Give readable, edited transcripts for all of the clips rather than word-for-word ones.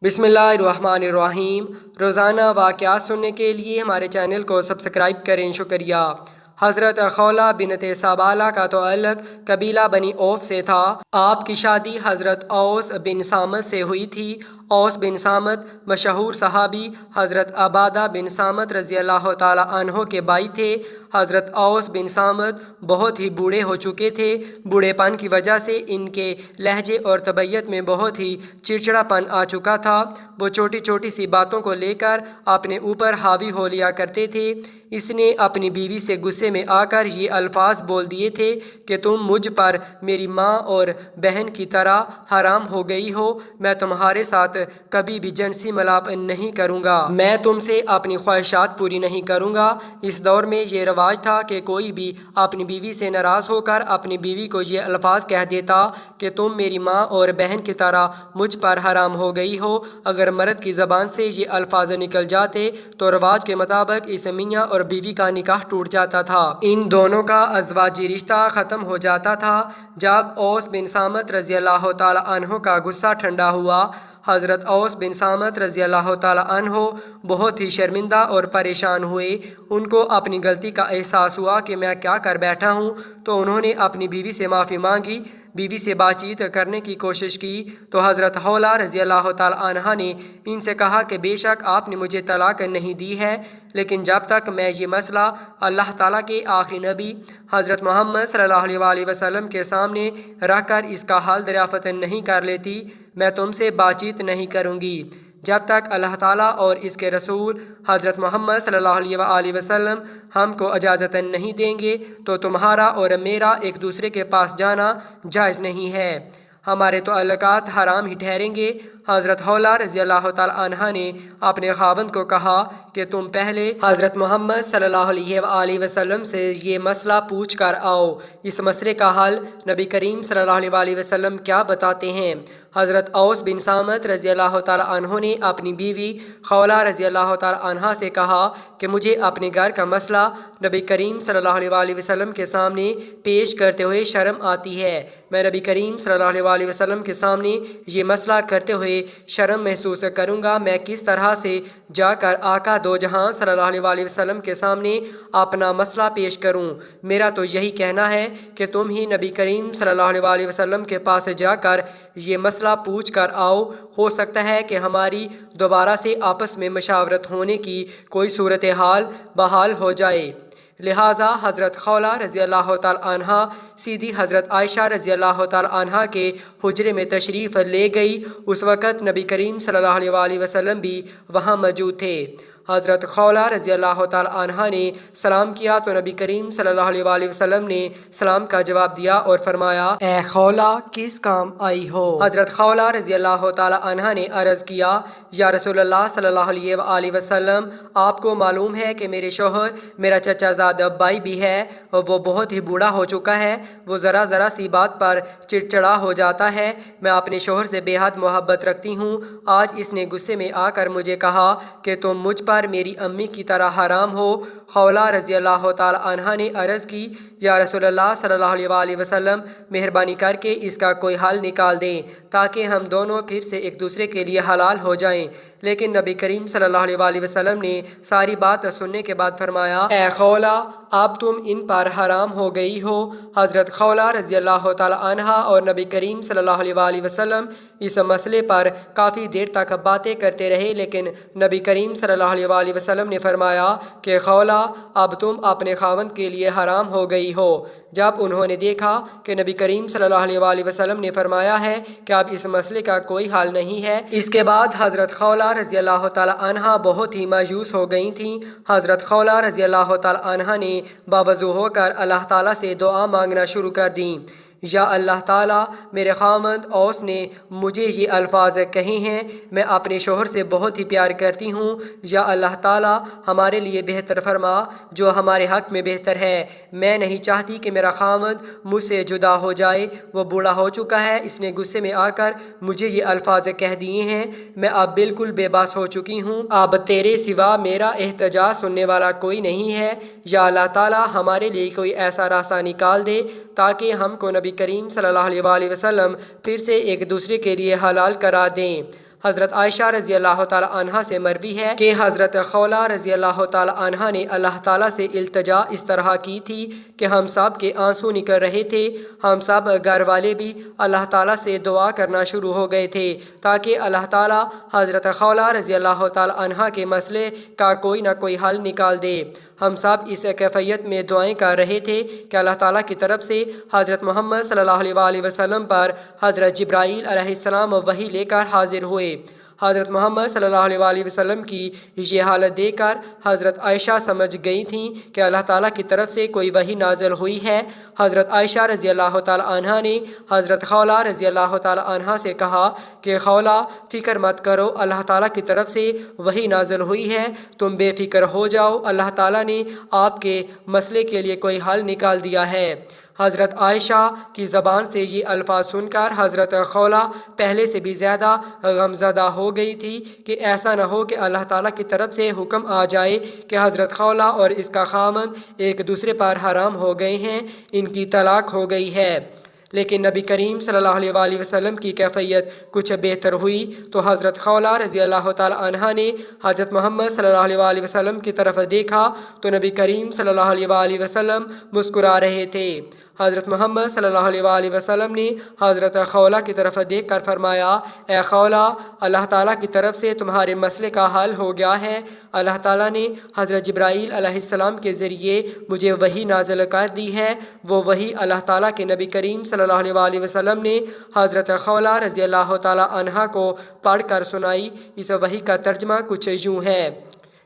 बिस्मिल्लाहिर्रहमानिर्रहीम। रोज़ाना वाक़यात सुनने के लिए हमारे चैनल को सब्सक्राइब करें, शुक्रिया। हज़रत खौला बिनत साबाला का तअल्लुक़ कबीला बनी औफ़ से था। आपकी शादी हज़रत औस बिन सामत से हुई थी। औस बिन सामत मशहूर सहाबी हज़रत अबादा बिन सामत रज़ी अल्लाह ताला अन्हो के भाई थे। हज़रत औस बिन सामत बहुत ही बूढ़े हो चुके थे। बूढ़ेपन की वजह से इनके लहजे और तबीयत में बहुत ही चिड़चिड़ापन आ चुका था। वो छोटी छोटी सी बातों को लेकर अपने ऊपर हावी हो लिया करते थे। इसने अपनी बीवी से गुस्से में आकर ये अल्फाज बोल दिए थे कि तुम मुझ पर मेरी माँ और बहन की तरह हराम हो गई हो। मैं तुम्हारे साथ कभी भी जिनसी मिलाप नहीं करूँगा। मैं तुमसे अपनी ख्वाहिशात पूरी नहीं करूँगा। इस दौर में ये रवाज था कि कोई भी अपनी बीवी से नाराज़ होकर अपनी बीवी को ये अल्फाज कह देता कि तुम मेरी माँ और बहन की तरह मुझ पर हराम हो गई हो। अगर मर्द की ज़बान से ये अल्फाज निकल जाते तो रवाज के मुताबिक इस मियाँ और बीवी का निकाह टूट जाता था। इन दोनों का अज़वाजी रिश्ता ख़त्म हो जाता था। जब औस बिन सामत रज़ी अल्लाह ताला अन्हो का गुस्सा ठंडा हुआ, हज़रत औस बिन सामत रज़ी अल्लाह ताला अन्हो बहुत ही शर्मिंदा और परेशान हुए। उनको अपनी गलती का एहसास हुआ कि मैं क्या कर बैठा हूँ। तो उन्होंने अपनी बीवी से माफ़ी मांगी। बीवी से बातचीत करने की कोशिश की तो हज़रत हौला रज़ी अल्लाह ताला अन्हा ने इनसे कहा कि बेशक आपने मुझे तलाक नहीं दी है, लेकिन जब तक मैं ये मसला अल्लाह ताला के आखिरी नबी हज़रत मोहम्मद सल्लल्लाहु अलैहि वसल्लम के सामने रख कर इसका हल दरियाफ़त नहीं कर लेती, मैं तुमसे बातचीत नहीं करूँगी। जब तक अल्लाह ताला और इसके रसूल हज़रत मोहम्मद सल्लल्लाहु अलैहि वसल्लम हमको इजाज़त नहीं देंगे तो तुम्हारा और मेरा एक दूसरे के पास जाना जायज़ नहीं है। हमारे तो ताल्लुकात हराम ही ठहरेंगे। हज़रत हौला रज़ी अल्लाह ताला अन्हा ने अपने खावंद को कहा कि तुम पहले हज़रत मोहम्मद सल्लल्लाहु अलैहि वसल्लम से ये मसला पूछ कर आओ। इस मसले का हल नबी करीम सल्लल्लाहु अलैहि वसल्लम क्या बताते हैं। हज़रत औस बिन सामत रज़ी अल्लाह ताला अन्हो ने अपनी बीवी खौला रज़ी अल्लाह ताला अन्हा से कहा कि मुझे अपने घर का मसला नबी करीम सल्लल्लाहु अलैहि वसल्लम के सामने पेश करते हुए शर्म आती है। मैं नबी करीम सल्लल्लाहु अलैहि वसल्लम के सामने ये मसला करते हुए शर्म महसूस करूँगा। मैं किस तरह से जाकर आका दो जहां सल्लल्लाहु अलैहि वसल्लम के सामने अपना मसला पेश करूँ। मेरा तो यही कहना है कि तुम ही नबी करीम सल्लल्लाहु अलैहि वसल्लम के पास जाकर ये मसला पूछ कर आओ। हो सकता है कि हमारी दोबारा से आपस में मशावरत होने की कोई सूरत हाल बहाल हो जाए। लिहाजा हज़रत खौला रज़ी अल्लाह ताला अन्हा सीधी हज़रत आयशा रज़ी अल्लाह ताला अन्हा के हुजरे में तशरीफ़ ले गई। उस वक़्त नबी करीम सल्लल्लाहु अलैहि वसल्लम भी वहाँ मौजूद थे। हज़रत खौला रज़ी अल्लाह ताला अन्हा ने सलाम किया तो नबी करीम सल्लल्लाहु अलैहि वसल्लम ने सलाम का जवाब दिया और फरमाया, ए खौला किस काम आई हो। हज़रत खौला रज़ी अल्लाह ताला अन्हा ने अर्ज़ किया, या रसूलल्लाह सल्लल्लाहु अलैहि वसल्लम, आपको मालूम है कि मेरे शोहर मेरा चचाज़ाद भाई भी है। वो बहुत ही बूढ़ा हो चुका है। वो ज़रा ज़रा सी बात पर चिड़चिड़ा हो जाता है। मैं अपने शोहर से बेहद मोहब्बत रखती हूँ। आज इसने गुस्से में आकर मुझे कहा कि तुम मुझ पर मेरी अम्मी की तरह हराम हो। खौला रज़ी अल्लाह ताला अन्हा ने अर्ज़ की, या रसूलल्लाह सल्लल्लाहु अलैहि वसल्लम, मेहरबानी करके इसका कोई हल निकाल दें ताकि हम दोनों फिर से एक दूसरे के लिए हलाल हो जाएं। लेकिन नबी करीम सल्लल्लाहु अलैहि वसल्लम ने सारी बात सुनने के बाद फरमाया, ए खौला अब तुम इन पर हराम हो गई हो। हज़रत खौला रज़ी अल्लाह ताला अन्हा और नबी करीम सल्लल्लाहु अलैहि वसल्लम इस मसले पर काफ़ी देर तक बातें करते रहे, लेकिन नबी करीम सल्लल्लाहु अलैहि वसल्लम ने फरमाया कि खौला अब तुम अपने खावंद के लिए हराम हो गई हो। जब उन्होंने देखा कि नबी करीम सल्लल्लाहु अलैहि वसल्लम ने फरमाया है कि अब इस मसले का कोई हल नहीं है, इसके बाद हज़रत खौला रज़ी अल्लाह ताला अन्हा बहुत ही मायूस हो गई थीं। हज़रत खौला रज़ी अल्लाह ताला अन्हा ने बावज़ू होकर अल्लाह ताला से दुआ मांगना शुरू कर दी, या अल्लाह ताला, मेरे खामद औस ने मुझे ये अल्फाज कहे हैं, मैं अपने शोहर से बहुत ही प्यार करती हूँ। या अल्लाह ताला, हमारे लिए बेहतर फरमा जो हमारे हक़ में बेहतर है। मैं नहीं चाहती कि मेरा खामद मुझसे जुदा हो जाए। वो बूढ़ा हो चुका है। इसने गुस्से में आकर मुझे ये अल्फाज कह दिए हैं। मैं अब बिल्कुल बेबस हो चुकी हूँ। अब तेरे सिवा मेरा एहतजाज सुनने वाला कोई नहीं है। या अल्लाह ताला, हमारे लिए कोई ऐसा रास्ता निकाल दे ताकि हमको नबी करीम सल्लल्लाहु अलैहि वसल्लम फिर से एक दूसरे के लिए हलाल करा दें। حضرت عائشہ رضی اللہ تعالی عنہا سے مروی ہے کہ حضرت خولہ رضی اللہ تعالی عنہا نے اللہ تعالیٰ سے التجا اس طرح کی تھی کہ ہم سب کے آنسو نکل رہے تھے، ہم سب گھر والے بھی اللہ تعالیٰ سے دعا کرنا شروع ہو گئے تھے تاکہ اللہ تعالیٰ حضرت خولہ رضی اللہ تعالی عنہا کے مسئلے کا کوئی نہ کوئی حل نکال دے۔ ہم سب اس کیفیت میں دعائیں کر رہے تھے کہ اللہ تعالیٰ کی طرف سے حضرت محمد صلی اللہ علیہ وسلم پر حضرت جبرائیل علیہ السلام وحی لے کر حاضر ہوئے۔ حضرت محمد صلی اللہ علیہ وسلم کی یہ حالت دیکھ کر حضرت عائشہ سمجھ گئی تھیں کہ اللہ تعالیٰ کی طرف سے کوئی وحی نازل ہوئی ہے۔ حضرت عائشہ رضی اللہ تعالی عنہا نے حضرت خولہ رضی اللہ تعالی عنہا سے کہا کہ خولہ فکر مت کرو، اللہ تعالیٰ کی طرف سے وحی نازل ہوئی ہے، تم بے فکر ہو جاؤ، اللہ تعالیٰ نے آپ کے مسئلے کے لیے کوئی حل نکال دیا ہے۔ حضرت عائشہ کی زبان سے یہ الفاظ سن کر حضرت خولہ پہلے سے بھی زیادہ غمزدہ ہو گئی تھی کہ ایسا نہ ہو کہ اللہ تعالیٰ کی طرف سے حکم آ جائے کہ حضرت خولہ اور اس کا خاوند ایک دوسرے پر حرام ہو گئے ہیں، ان کی طلاق ہو گئی ہے۔ لیکن نبی کریم صلی اللہ علیہ وسلم کی کیفیت کچھ بہتر ہوئی تو حضرت خولہ رضی اللہ تعالی عنہا نے حضرت محمد صلی اللہ علیہ وسلم کی طرف دیکھا تو نبی کریم صلی اللہ علیہ وسلم مسکرا رہے تھے۔ حضرت محمد صلی اللہ علیہ وسلم نے حضرت خولہ کی طرف دیکھ کر فرمایا، اے خولہ، اللہ تعالیٰ کی طرف سے تمہارے مسئلے کا حل ہو گیا ہے۔ اللہ تعالیٰ نے حضرت جبرائیل علیہ السلام کے ذریعے مجھے وحی نازل کر دی ہے۔ وہ وحی اللہ تعالیٰ کے نبی کریم صلی اللہ علیہ وسلم نے حضرت خولہ رضی اللہ تعالی عنہا کو پڑھ کر سنائی۔ اس وحی کا ترجمہ کچھ یوں ہے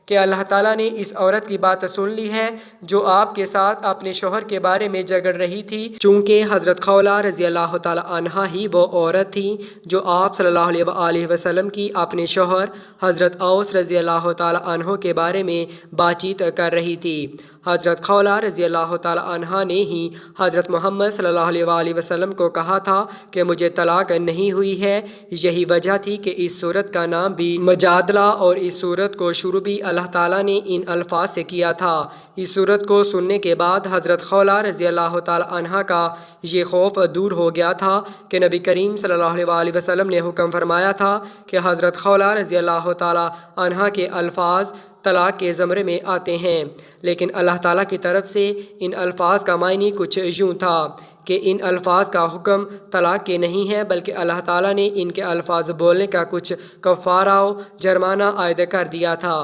کہ اللہ تعالیٰ نے اس عورت کی بات سن لی ہے جو آپ کے ساتھ اپنے شوہر کے بارے میں جھگڑ رہی تھی، چونکہ حضرت خولہ رضی اللہ تعالی عنہا ہی وہ عورت تھی جو آپ صلی اللہ علیہ وسلم کی اپنے شوہر حضرت اوس رضی اللہ تعالی عنہ کے بارے میں بات چیت کر رہی تھی۔ حضرت خولہ رضی اللہ تعالی عنہا نے ہی حضرت محمد صلی اللہ علیہ وسلم کو کہا تھا کہ مجھے طلاق نہیں ہوئی ہے۔ یہی وجہ تھی کہ اس صورت کا نام بھی مجادلہ اور اس صورت کو شروع بھی اللہ تعالیٰ نے ان الفاظ سے کیا تھا۔ اس صورت کو سننے کے بعد حضرت خولہ رضی اللہ تعالی عنہا کا یہ خوف دور ہو گیا تھا کہ نبی کریم صلی اللہ علیہ وسلم نے حکم فرمایا تھا کہ حضرت خولہ رضی اللہ تعالی عنہا کے الفاظ طلاق کے زمرے میں آتے ہیں، لیکن اللہ تعالیٰ کی طرف سے ان الفاظ کا معنی کچھ یوں تھا کہ ان الفاظ کا حکم طلاق کے نہیں ہے، بلکہ اللہ تعالیٰ نے ان کے الفاظ بولنے کا کچھ کفارہ و جرمانہ عائد کر دیا تھا۔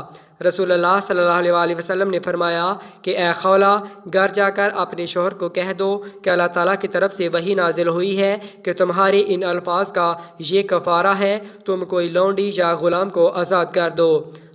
رسول اللہ صلی اللہ علیہ وسلم نے فرمایا کہ اے خولہ، گھر جا کر اپنے شوہر کو کہہ دو کہ اللہ تعالیٰ کی طرف سے وحی نازل ہوئی ہے کہ تمہارے ان الفاظ کا یہ کفارہ ہے، تم کوئی لونڈی یا غلام کو آزاد کر دو۔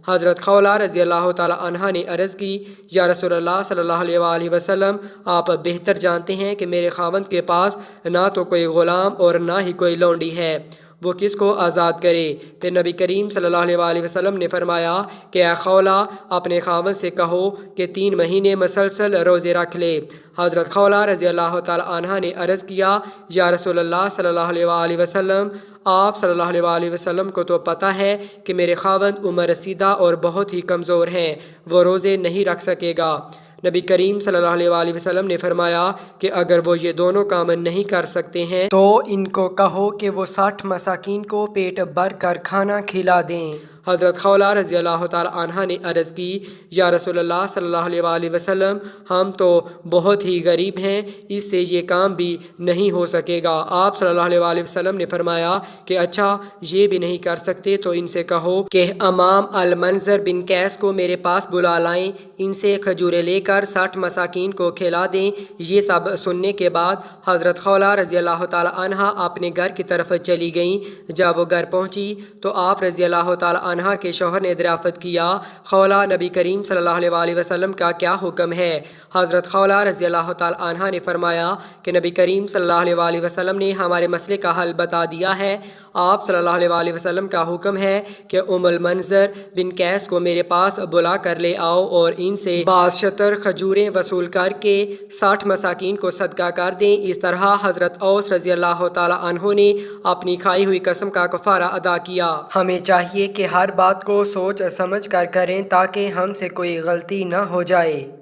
حضرت خولہ رضی اللہ تعالی عنہا نے عرض کی، یا رسول اللہ صلی اللہ علیہ وسلم، آپ بہتر جانتے ہیں کہ میرے خاوند کے پاس نہ تو کوئی غلام اور نہ ہی کوئی لونڈی ہے، وہ کس کو آزاد کرے؟ پھر نبی کریم صلی اللہ علیہ وسلم نے فرمایا کہ اے خولہ، اپنے خاوند سے کہو کہ 3 مہینے مسلسل روزے رکھ لے۔ حضرت خولہ رضی اللہ تعالی عنہا نے عرض کیا، یا رسول اللہ صلی اللہ علیہ وسلم، آپ صلی اللہ علیہ وسلم کو تو پتہ ہے کہ میرے خاوند عمر رسیدہ اور بہت ہی کمزور ہیں، وہ روزے نہیں رکھ سکے گا۔ نبی کریم صلی اللہ علیہ وسلم نے فرمایا کہ اگر وہ یہ دونوں کام نہیں کر سکتے ہیں تو ان کو کہو کہ وہ 60 مساکین کو پیٹ بھر کر کھانا کھلا دیں۔ حضرت خولہ رضی اللہ تعالی عنہا نے عرض کی، یا رسول اللہ صلی اللہ علیہ وسلم، ہم تو بہت ہی غریب ہیں، اس سے یہ کام بھی نہیں ہو سکے گا۔ آپ صلی اللہ علیہ وسلم نے فرمایا کہ اچھا، یہ بھی نہیں کر سکتے تو ان سے کہو کہ امام المنذر بن قیس کو میرے پاس بلا لائیں، ان سے کھجوریں لے کر 60 مساکین کو کھلا دیں۔ یہ سب سننے کے بعد حضرت خولہ رضی اللہ تعالی عنہا اپنے گھر کی طرف چلی گئیں۔ جب وہ گھر پہنچی تو آپ رضی اللہ تعالی عنہا کے شوہر نے دریافت کیا، خولہ، نبی کریم صلی اللہ علیہ وسلم کا کیا حکم ہے؟ حضرت خولہ رضی اللہ تعالی عنہا نے فرمایا کہ نبی کریم صلی اللہ علیہ وسلم نے ہمارے مسئلے کا حل بتا دیا ہے۔ آپ صلی اللہ علیہ وسلم کا حکم ہے کہ ام المنذر بن قیس کو میرے پاس بلا کر لے آؤ اور ان سے 62 کھجوریں وصول کر کے 60 مساکین کو صدقہ کر دیں۔ اس طرح حضرت اوس رضی اللہ تعالی عنہ نے اپنی کھائی ہوئی قسم کا کفارہ ادا کیا۔ ہمیں چاہیے کہ ہر بات کو سوچ سمجھ کر کریں تاکہ ہم سے کوئی غلطی نہ ہو جائے۔